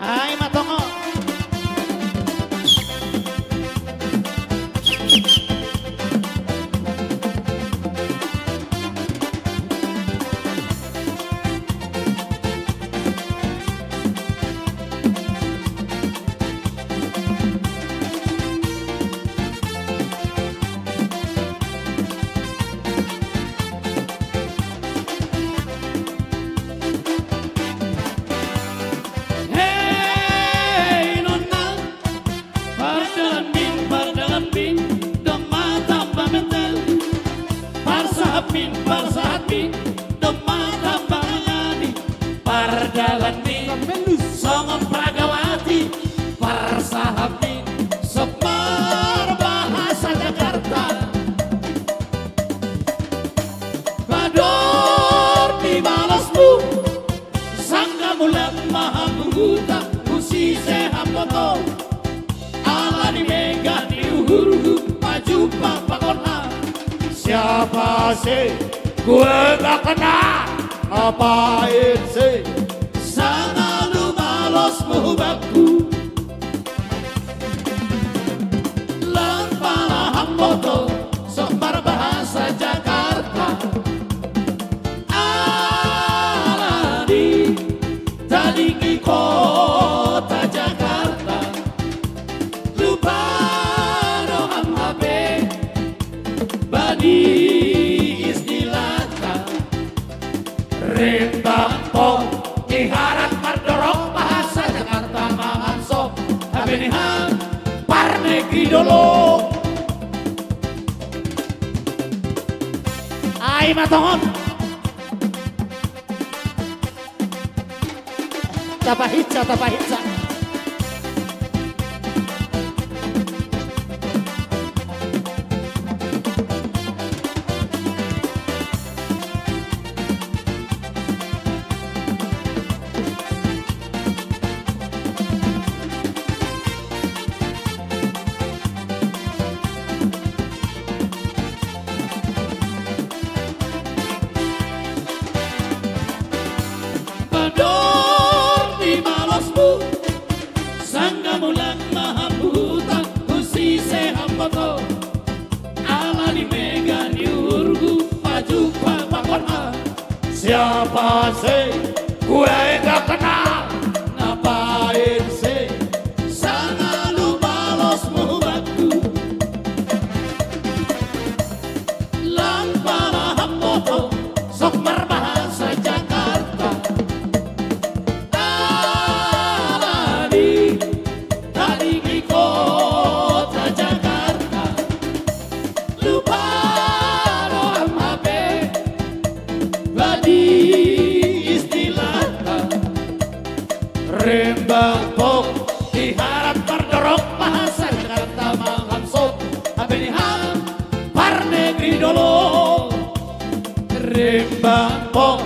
Hai Matongo. Hey nona, pardalam bin, doma tambah mentel. Parsahat bin, doma tambah ngani. Pardalam bin, songon pragawati. Parsahat bin, semar bahasa Jakarta. Bador di balasmu, sangga mulam maha mengguta, musi sehat foto. Ala di mega di uhuru, maju pakona. Siapa sih? Gue gak kenal. Apain sih? Sana lu malos muhubakku. Lampala hamboto, sembar bahasa Jakarta. Ala di tadi kota Jakarta. Lupa doham HP, badi istilata. Rembang pong, iharat mardorok bahasa Jakarta mangan sop. Habenihan, parnegri dolo. Hai Matongon. Tapahitsa. Bador di malosmu, sangga mulang maha buta, kusi sehamboto. Ala di mega di urgu, maju pakona. Siapa sih? Gue gak kenal. Ngapain sih? Sana lu balos muhubakku. Lampala hamboto, sok berbahasa Jakarta. Aladi, tadi di kota Jakarta. Lupa doang HP, badi istilata. Rembang pok. Iharat mardorok bahasa Jakarta mangan sop. Habenihan, parnegri dolo. Rembang pok.